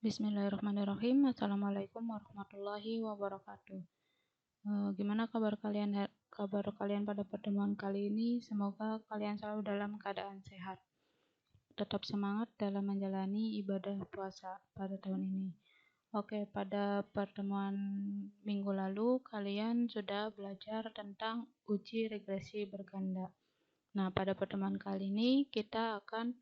Bismillahirrahmanirrahim. Assalamualaikum warahmatullahi wabarakatuh. Gimana kabar kalian pada pertemuan kali ini? Semoga kalian selalu dalam keadaan sehat. Tetap semangat dalam menjalani ibadah puasa pada tahun ini. Oke, pada pertemuan minggu lalu kalian sudah belajar tentang uji regresi berganda. Nah, pada pertemuan kali ini kita akan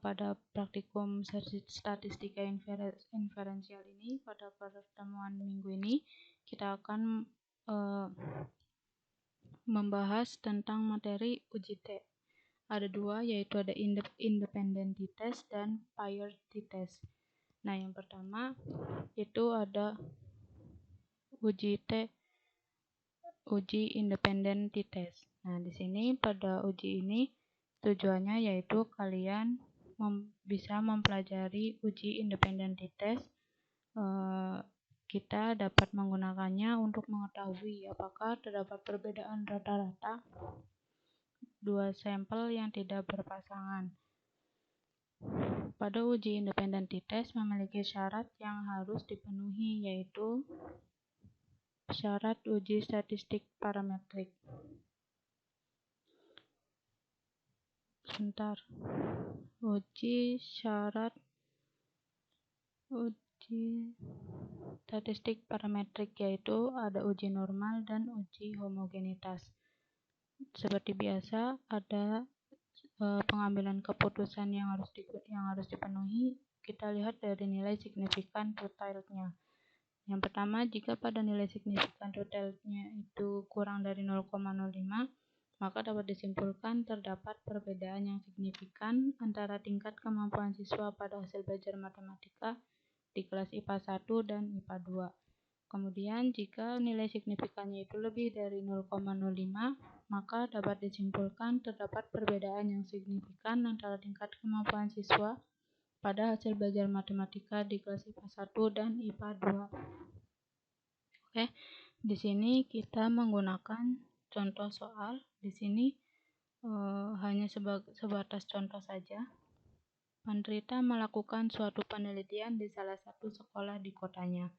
pada praktikum statistika inferensial ini, pada pertemuan minggu ini kita akan membahas tentang materi uji T. Ada dua, yaitu ada independent t-test dan paired t-test. Nah, yang pertama itu ada uji T, uji independent t-test. Nah, di sini pada uji ini tujuannya yaitu kalian bisa mempelajari uji independent t-test. Kita dapat menggunakannya untuk mengetahui apakah terdapat perbedaan rata-rata dua sampel yang tidak berpasangan. Pada uji independent t-test memiliki syarat yang harus dipenuhi, yaitu syarat uji statistik parametrik. Uji statistik parametrik yaitu ada uji normal dan uji homogenitas. Seperti biasa ada pengambilan keputusan yang harus dipenuhi. Kita lihat dari nilai signifikan totalnya. Yang pertama, jika pada nilai signifikan totalnya itu kurang dari 0,05, maka dapat disimpulkan terdapat perbedaan yang signifikan antara tingkat kemampuan siswa pada hasil belajar matematika di kelas IPA 1 dan IPA 2. Kemudian, jika nilai signifikannya itu lebih dari 0,05, maka dapat disimpulkan terdapat perbedaan yang signifikan antara tingkat kemampuan siswa pada hasil belajar matematika di kelas IPA 1 dan IPA 2. Oke, di sini kita menggunakan contoh soal. Di sini hanya sebatas contoh saja. Penderita melakukan suatu penelitian di salah satu sekolah di kotanya.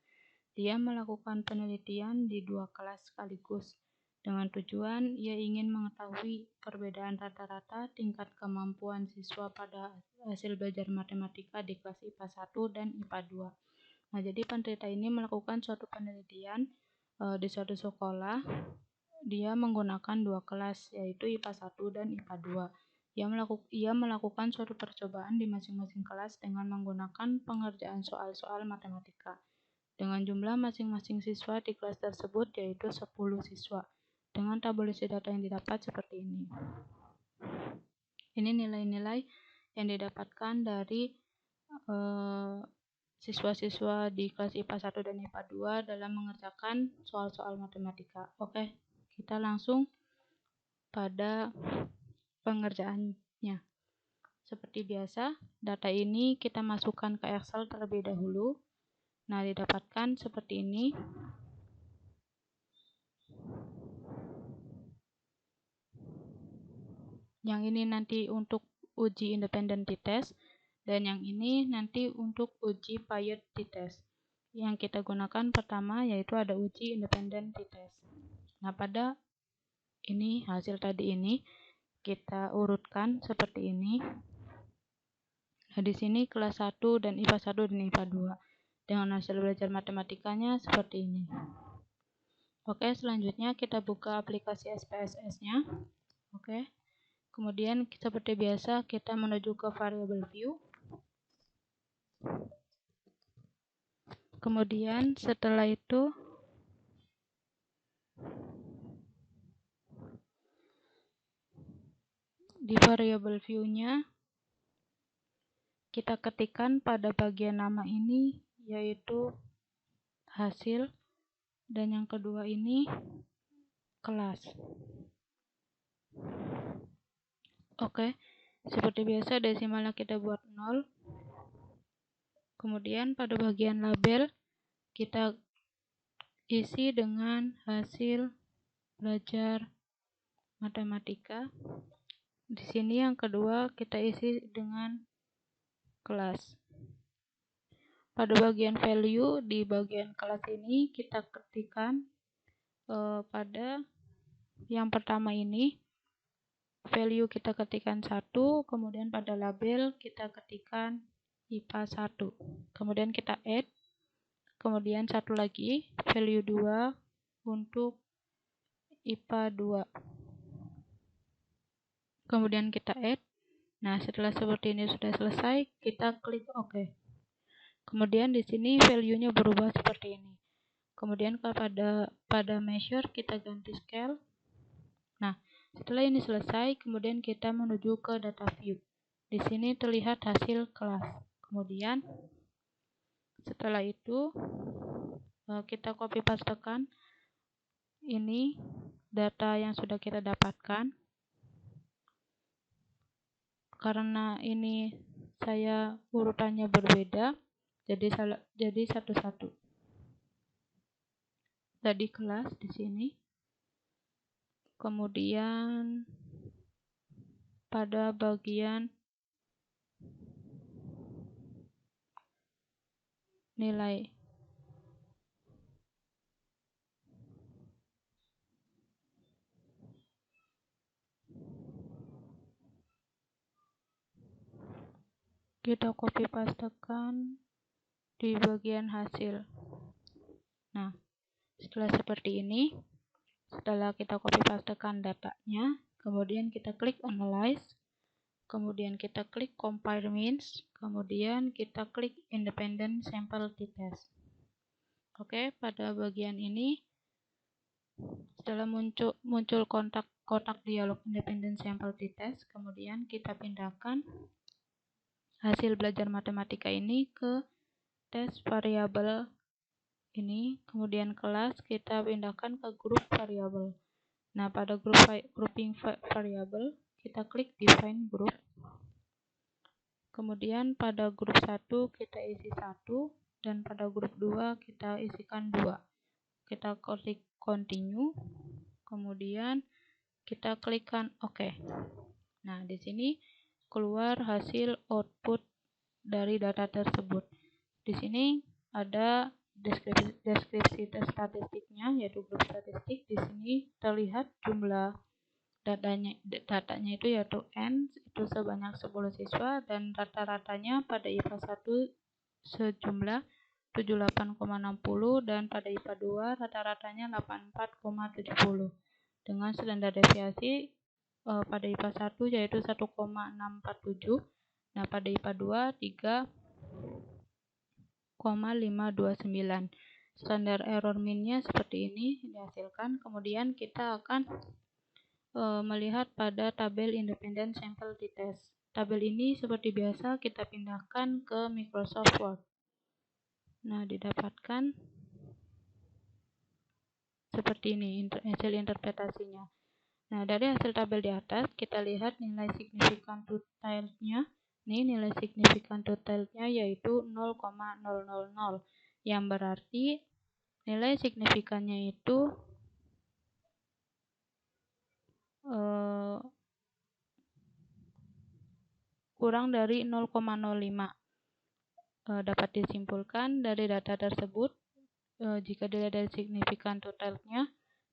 Dia melakukan penelitian di 2 kelas sekaligus dengan tujuan ia ingin mengetahui perbedaan rata-rata tingkat kemampuan siswa pada hasil belajar matematika di kelas IPA 1 dan IPA 2. Nah, jadi penderita ini melakukan suatu penelitian di suatu sekolah. Dia menggunakan 2 kelas, yaitu IPA 1 dan IPA 2. Ia melakukan suatu percobaan di masing-masing kelas dengan menggunakan pengerjaan soal-soal matematika dengan jumlah masing-masing siswa di kelas tersebut yaitu 10 siswa. Dengan tabulasi data yang didapat seperti ini. Ini nilai-nilai yang didapatkan dari siswa-siswa di kelas IPA 1 dan IPA 2 dalam mengerjakan soal-soal matematika. Oke, kita langsung pada pengerjaannya. Seperti biasa, data ini kita masukkan ke Excel terlebih dahulu. Nah, didapatkan seperti ini. Yang ini nanti untuk uji independent t-test dan yang ini nanti untuk uji paired t-test. Yang kita gunakan pertama yaitu ada uji independent t-test. Nah, pada ini hasil tadi ini kita urutkan seperti ini. Nah, di sini kelas 1 dan IPA 1 dan IPA 2 dengan hasil belajar matematikanya seperti ini. Oke, selanjutnya kita buka aplikasi SPSS-nya. Oke. Kemudian seperti biasa kita menuju ke variable view. Kemudian setelah itu di variable view-nya kita ketikkan pada bagian nama ini yaitu hasil dan yang kedua ini kelas. Oke, seperti biasa desimalnya kita buat 0. Kemudian pada bagian label kita isi dengan hasil belajar matematika. Di sini yang kedua kita isi dengan kelas. pada bagian value di bagian kelas ini kita ketikkan pada yang pertama ini value kita ketikkan 1, kemudian pada label kita ketikkan IPA 1, kemudian kita add, kemudian satu lagi value 2 untuk IPA 2, kemudian kita add. Nah, setelah seperti ini sudah selesai, kita klik OK. Kemudian di sini value-nya berubah seperti ini. Kemudian pada measure kita ganti scale. Nah, setelah ini selesai, kemudian kita menuju ke data view. Di sini terlihat hasil kelas. Kemudian setelah itu kita copy pastekan ini data yang sudah kita dapatkan. Karena ini saya urutannya berbeda, jadi satu-satu. Tadi kelas di sini. Kemudian pada bagian nilai. Kita copy pastekan di bagian hasil. Nah, setelah seperti ini, setelah kita copy pastekan datanya, kemudian kita klik analyze, kemudian kita klik compare means, kemudian kita klik independent sample t-test. Oke, pada bagian ini setelah muncul kotak dialog independent sample t-test, kemudian kita pindahkan hasil belajar matematika ini ke tes variabel ini, kemudian kelas kita pindahkan ke grup variabel. Nah, pada grouping variabel kita klik define group. Kemudian pada grup 1 kita isi 1 dan pada grup 2 kita isikan 2. Kita klik continue. Kemudian kita klikkan OK. Nah, di sini keluar hasil output dari data tersebut. Di sini ada deskripsi statistiknya, yaitu grup statistik. Di sini terlihat jumlah datanya itu yaitu N, itu sebanyak 10 siswa, dan rata-ratanya pada IPA 1 sejumlah 78,60 dan pada IPA 2 rata-ratanya 84,70 dengan standar deviasi pada IPA 1 yaitu 1,647. Nah, pada IPA 2 3,529. Standar error min-nya seperti ini dihasilkan. Kemudian kita akan melihat pada tabel independent sample t-test. Tabel ini seperti biasa kita pindahkan ke Microsoft Word. Nah, didapatkan seperti ini hasil interpretasinya. Nah, dari hasil tabel di atas kita lihat nilai signifikan totalnya. Ini nilai signifikan totalnya yaitu 0,000, yang berarti nilai signifikannya itu kurang dari 0,05. Dapat disimpulkan dari data tersebut, jika dilihat dari signifikan totalnya,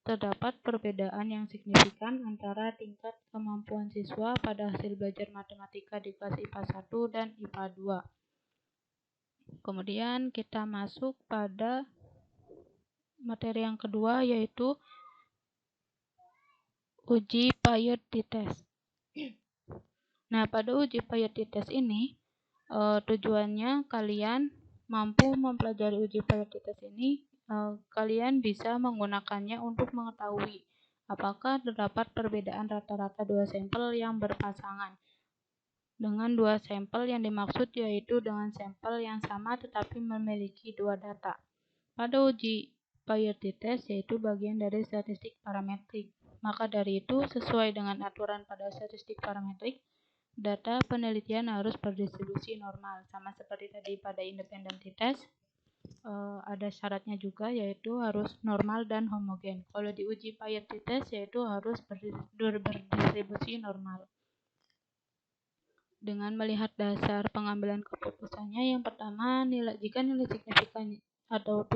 terdapat perbedaan yang signifikan antara tingkat kemampuan siswa pada hasil belajar matematika di kelas IPA 1 dan IPA 2. Kemudian kita masuk pada materi yang kedua, yaitu uji paired t-test. Nah, pada uji paired t-test ini, tujuannya kalian mampu mempelajari uji paired t-test ini, kalian bisa menggunakannya untuk mengetahui apakah terdapat perbedaan rata-rata dua sampel yang berpasangan. Dengan dua sampel yang dimaksud yaitu dengan sampel yang sama tetapi memiliki dua data. Pada uji paired t-test yaitu bagian dari statistik parametrik. Maka dari itu, sesuai dengan aturan pada statistik parametrik, data penelitian harus berdistribusi normal, sama seperti tadi pada independent t-test. Ada syaratnya juga, yaitu harus normal dan homogen. Kalau di uji paired t-test yaitu harus berdistribusi normal. dengan melihat dasar pengambilan keputusannya. Yang pertama, jika nilai signifikan atau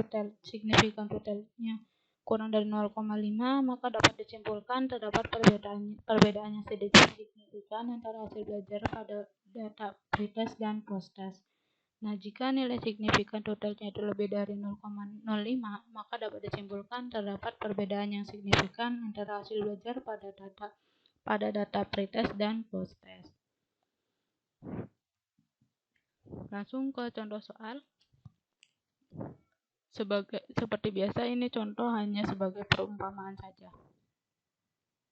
signifikan totalnya kurang dari 0,5, maka dapat disimpulkan terdapat perbedaan yang sedikit signifikan antara hasil belajar pada data pretest dan posttest. Nah, jika nilai signifikan totalnya itu lebih dari 0,05, maka dapat disimpulkan terdapat perbedaan yang signifikan antara hasil belajar pada data pretest dan posttest. Langsung ke contoh soal. Seperti biasa, ini contoh hanya sebagai perumpamaan saja.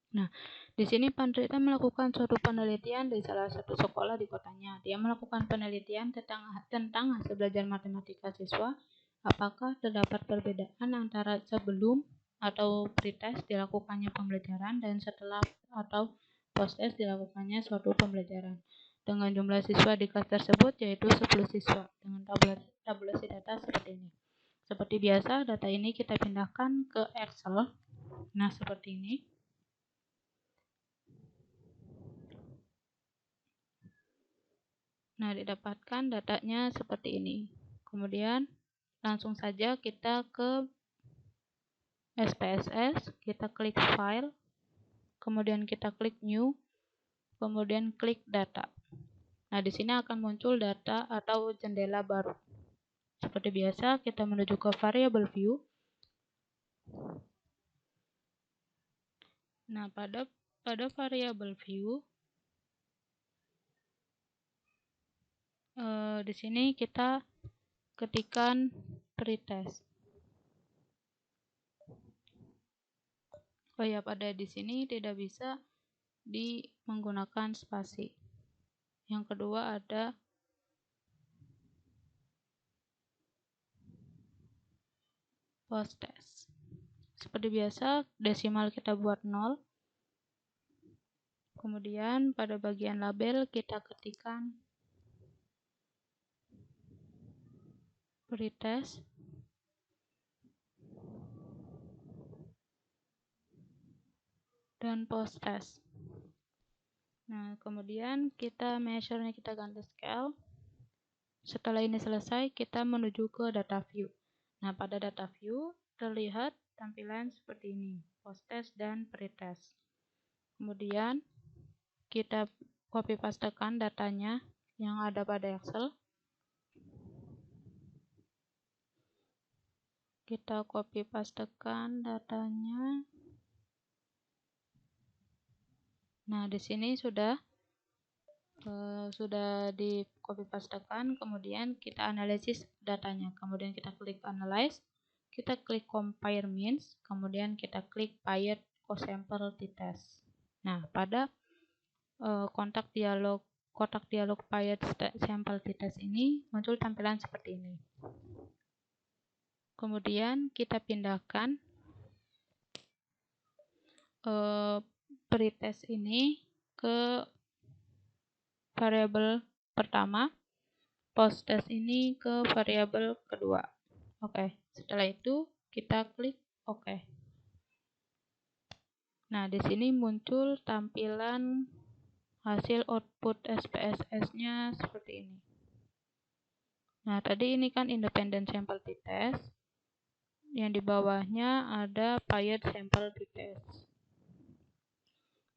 Nah, di sini Pandrita melakukan suatu penelitian di salah satu sekolah di kotanya. Dia melakukan penelitian tentang hasil belajar matematika siswa. Apakah terdapat perbedaan antara sebelum atau pretest dilakukannya pembelajaran dan setelah atau posttest dilakukannya suatu pembelajaran. Dengan jumlah siswa di kelas tersebut yaitu 10 siswa dengan tabulasi data seperti ini. Seperti biasa, data ini kita pindahkan ke Excel. Nah, seperti ini. Nah, didapatkan datanya seperti ini. Kemudian langsung saja kita ke SPSS, kita klik File, kemudian kita klik New, kemudian klik Data. Nah, di sini akan muncul data atau jendela baru. Seperti biasa, kita menuju ke Variable View. Nah, pada Variable View, di sini kita ketikkan pretest. Oh ya, pada di sini tidak bisa menggunakan spasi. Yang kedua ada posttest. Seperti biasa, desimal kita buat 0. Kemudian pada bagian label kita ketikkan pretest. Dan posttest. Nah, kemudian kita measure-nya kita ganti scale. Setelah ini selesai, kita menuju ke data view. Nah, pada data view terlihat tampilan seperti ini, posttest dan pretest. Kemudian kita copy pastekan datanya yang ada pada Excel. Kita copy pastekan datanya. Nah, di sini sudah di copy pastekan, kemudian kita analisis datanya. Kemudian kita klik analyze, kita klik compare means, kemudian kita klik paired cosample t-test. Nah, pada kotak dialog paired sample t-test ini muncul tampilan seperti ini. Kemudian kita pindahkan pretest ini ke variabel pertama, posttest ini ke variabel kedua. Oke, setelah itu kita klik OK. Nah, di sini muncul tampilan hasil output SPSS-nya seperti ini. Nah, tadi ini kan independent sample t-test. Yang di bawahnya ada paired sample t-test.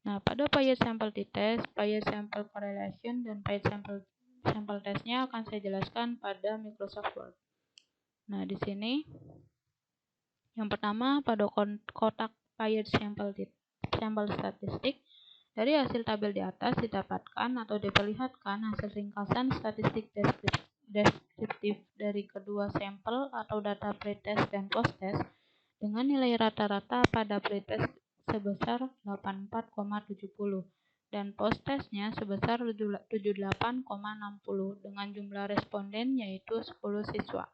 Nah, pada paired sample t-test, paired sample correlation, dan paired sample test-nya akan saya jelaskan pada Microsoft Word. Nah, di sini yang pertama pada kotak paired sample statistik, dari hasil tabel di atas didapatkan atau diperlihatkan hasil ringkasan statistik deskriptif dari kedua sampel atau data pretest dan posttest dengan nilai rata-rata pada pretest sebesar 84,70 dan posttestnya sebesar 78,60 dengan jumlah responden yaitu 10 siswa.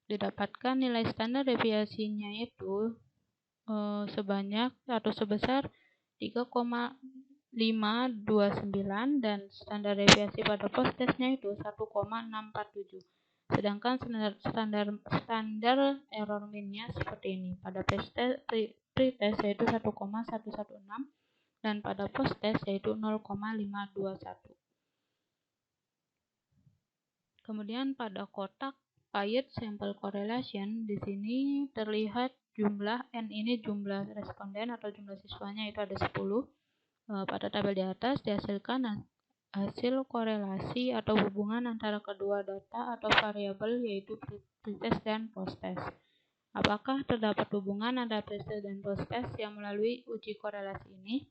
Didapatkan nilai standar deviasinya itu sebanyak atau sebesar 3,529 dan standar deviasi pada posttestnya itu 1,647. Sedangkan standar error mean-nya seperti ini. Pada pretest yaitu 1,116 dan pada posttest yaitu 0,521. Kemudian pada kotak Payet Sample Correlation, di sini terlihat jumlah N ini jumlah responden atau jumlah siswanya, itu ada 10. Pada tabel di atas dihasilkan hasil korelasi atau hubungan antara kedua data atau variabel, yaitu pretest dan posttest. Apakah terdapat hubungan antara pretest dan posttest yang melalui uji korelasi ini?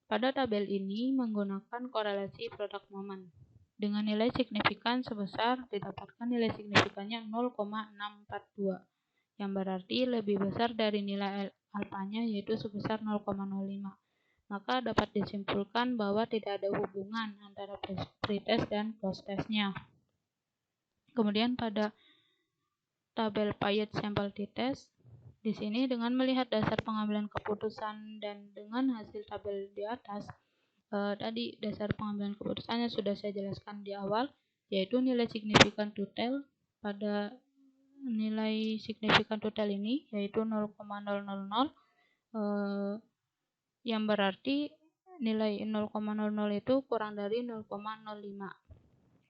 Pada tabel ini menggunakan korelasi product moment. Dengan nilai signifikan sebesar, didapatkan nilai signifikannya 0,642, yang berarti lebih besar dari nilai alfanya, yaitu sebesar 0,05. Maka dapat disimpulkan bahwa tidak ada hubungan antara pretest dan posttestnya. Kemudian pada tabel Payet Sample T-Test, di sini dengan melihat dasar pengambilan keputusan dan dengan hasil tabel di atas, tadi dasar pengambilan keputusannya sudah saya jelaskan di awal, yaitu nilai signifikan total. Pada nilai signifikan total ini yaitu 0,000, yang berarti nilai 0,00 itu kurang dari 0,05.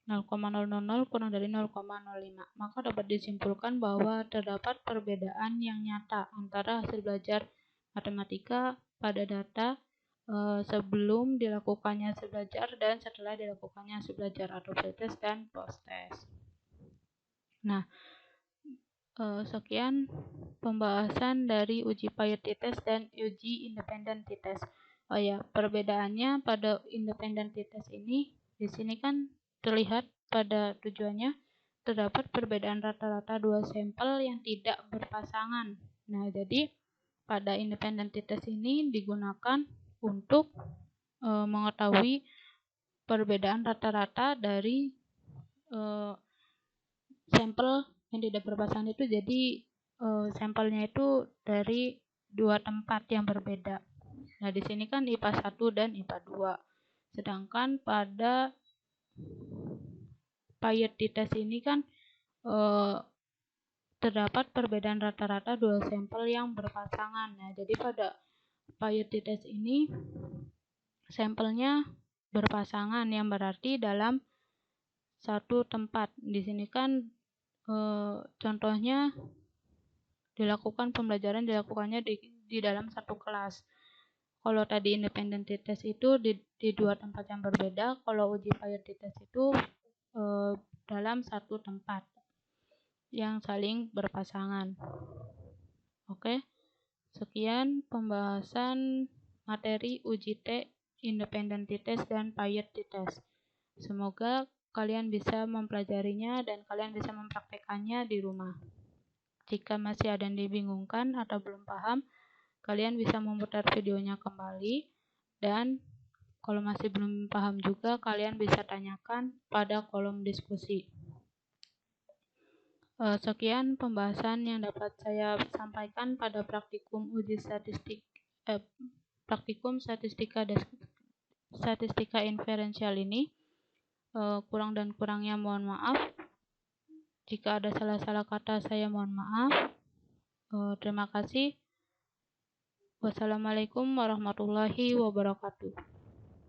0,000 kurang dari 0,05. Maka dapat disimpulkan bahwa terdapat perbedaan yang nyata antara hasil belajar matematika pada data sebelum dilakukannya hasil belajar dan setelah dilakukannya hasil belajar, atau pretest dan posttest. Nah, sekian pembahasan dari uji Payet T-Test dan uji independen T-Test. Oh ya, perbedaannya pada independen T-Test ini, di sini kan terlihat pada tujuannya terdapat perbedaan rata-rata dua sampel yang tidak berpasangan. Nah, jadi pada independen T-Test ini digunakan untuk mengetahui perbedaan rata-rata dari sampel yang tidak berpasangan itu. Jadi sampelnya itu dari dua tempat yang berbeda. Nah, di sini kan IPA 1 dan IPA 2. Sedangkan pada Payet T-Test ini kan terdapat perbedaan rata-rata dua sampel yang berpasangan. Nah, jadi pada Payet T-Test ini sampelnya berpasangan, yang berarti dalam satu tempat. Di sini kan contohnya pembelajaran dilakukannya di dalam satu kelas. Kalau tadi independent T-Test itu di dua tempat yang berbeda, kalau uji Payet T-Test itu dalam satu tempat yang saling berpasangan. Oke, sekian pembahasan materi uji T, independent T-Test dan Payet T-Test. Semoga kalian bisa mempelajarinya dan kalian bisa mempraktekannya di rumah. Jika masih ada yang dibingungkan atau belum paham, kalian bisa memutar videonya kembali, dan kalau masih belum paham juga, kalian bisa tanyakan pada kolom diskusi. Sekian pembahasan yang dapat saya sampaikan pada praktikum uji statistika inferensial ini. Kurang dan kurangnya mohon maaf. Jika ada salah-salah kata, saya mohon maaf. Terima kasih. Wassalamualaikum warahmatullahi wabarakatuh.